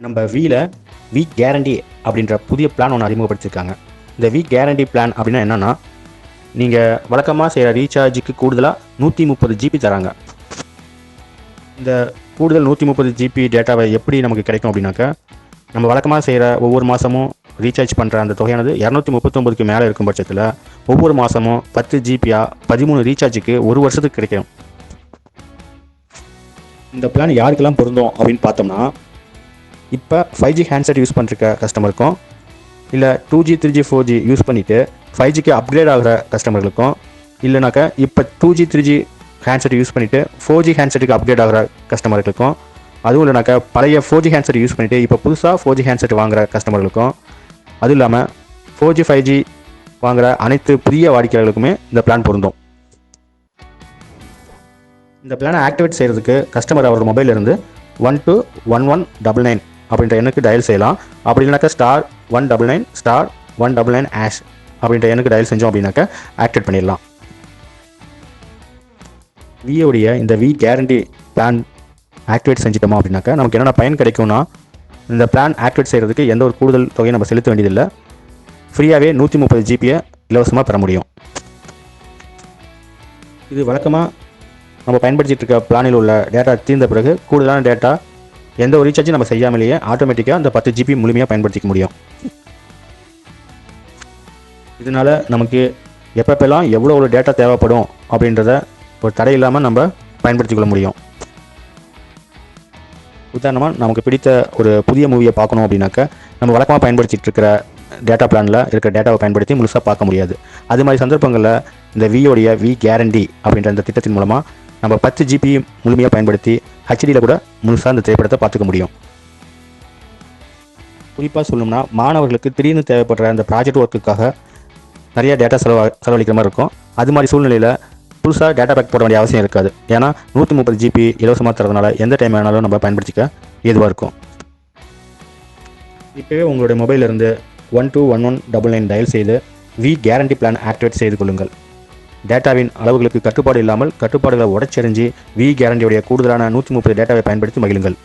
நம்ம week guarantee அப்படின்ற புதிய பிளான் ஒன்று அறிமுகப்படுத்தியிருக்காங்க. இந்த வீக் கேரண்டி பிளான் அப்படின்னா என்னென்னா, நீங்கள் வழக்கமாக செய்கிற ரீசார்ஜுக்கு கூடுதலாக 130 ஜிபி தராங்க. இந்த கூடுதல் 130 ஜிபி டேட்டாவை எப்படி நமக்கு கிடைக்கும் அப்படின்னாக்கா, நம்ம வழக்கமாக செய்கிற ஒவ்வொரு மாதமும் ரீசார்ஜ் பண்ணுற அந்த தொகையானது 239க்கு மேலே இருக்கும் பட்சத்தில் ஒவ்வொரு மாதமும் 10 ஜிபியாக 13 ரீசார்ஜுக்கு ஒரு வருஷத்துக்கு கிடைக்கும். இந்த பிளான் யாருக்கெல்லாம் பொருந்தும் அப்படின்னு பார்த்தோம்னா, இப்போ 5G ஹேண்ட்செட் யூஸ் பண்ணிருக்க கஸ்டமருக்கும், இல்லை 2G 3G 4G யூஸ் பண்ணிவிட்டு 5Gக்கு அப்கிரேட் ஆகிற கஸ்டமர்களுக்கும், இல்லைனாக்கா இப்போ 2G 3G ஹேண்ட்செட் யூஸ் பண்ணிவிட்டு 4G ஹேண்ட்செட்டுக்கு அப்கிரேட் ஆகிற கஸ்டமர்களுக்கும், அதுவும் இல்லைனாக்கா பழைய 4G ஹேண்ட்செட் யூஸ் பண்ணிவிட்டு இப்போ புதுசாக 4G ஹேண்ட்செட் வாங்குகிற கஸ்டமர்களுக்கும், அதுவும் இல்லாமல் 4G 5G வாங்குகிற அனைத்து புதிய வாடிக்கையாளர்களுக்குமே இந்த பிளான் பொருந்தும். இந்த பிளானை ஆக்டிவேட் செய்கிறதுக்கு கஸ்டமர் அவர் மொபைலிருந்து 121199 அப்படின்ற எண்ணுக்கு டயல் செய்யலாம். அப்படி இல்லைனாக்கா *199*199# அப்படின்ற எண்ணுக்கு டயல் செஞ்சோம் அப்படின்னாக்கா ஆக்டிவேட் பண்ணிடலாம். வியோடைய இந்த வீக் கேரண்டி பிளான் ஆக்டிவேட் செஞ்சிட்டோமா அப்படின்னாக்கா நமக்கு என்னென்ன பயன் கிடைக்கும்னா, இந்த பிளான் ஆக்டிவேட் செய்கிறதுக்கு எந்த ஒரு கூடுதல் தொகையை நம்ம செலுத்த வேண்டியதில்லை. ஃப்ரீயாகவே 130 ஜிபியை இலவசமாக பெற முடியும். இது வழக்கமாக நம்ம பயன்படுத்திட்டு இருக்க பிளானில் உள்ள டேட்டா தீர்ந்த பிறகு கூடுதலான டேட்டா எந்த ஒரு ரீசார்ஜும் நம்ம செய்யாமலேயே ஆட்டோமேட்டிக்காக அந்த 10 ஜிபி முழுமையாக பயன்படுத்திக்க முடியும். இதனால் நமக்கு எப்பப்பெல்லாம் எவ்வளோ டேட்டா தேவைப்படும் அப்படின்றத ஒரு தடை இல்லாமல் நம்ம பயன்படுத்திக்கொள்ள முடியும். உதாரணமாக நமக்கு பிடித்த ஒரு புதிய மூவியை பார்க்கணும் அப்படின்னாக்கா நம்ம வழக்கமாக பயன்படுத்திகிட்டு இருக்கிற டேட்டா பிளானில் இருக்கிற டேட்டாவை பயன்படுத்தி முழுசாக பார்க்க முடியாது. அது மாதிரி சந்தர்ப்பங்களில் இந்த வியோடைய கேரண்டி அப்படின்ற இந்த திட்டத்தின் மூலமாக நம்ம 10 ஜிபி முழுமையாக பயன்படுத்தி ஹெச்டியில் கூட முழுசாக அந்த திரைப்படத்தை பார்த்துக்க முடியும். குறிப்பாக சொல்லணும்னா, மாணவர்களுக்கு திடீர்னு தேவைப்படுற அந்த ப்ராஜெக்ட் ஒர்க்குக்காக நிறைய டேட்டா செலவழிக்கிற மாதிரி இருக்கும். அது மாதிரி சூழ்நிலையில் புதுசாக டேட்டா பேக் போட வேண்டிய அவசியம் இருக்காது. ஏன்னா 130 ஜிபி இலவசமாக தரதுனால எந்த டைம் வேணாலும் நம்ம பயன்படுத்திக்க ஏதுவாக இருக்கும். இப்போவே உங்களுடைய மொபைலிருந்து 121199 டயல் செய்து வீக் கேரண்டி பிளான் ஆக்டிவேட் செய்து கொள்ளுங்கள். டேட்டாவின் அளவுகளுக்கு கட்டுப்பாடு இல்லாமல் கட்டுப்பாடுகளை உடைச்செறிஞ்சு வீக் கேரண்டியுடைய கூடுதலான 130 டேட்டாவை பயன்படுத்தி மகிழுங்கள்.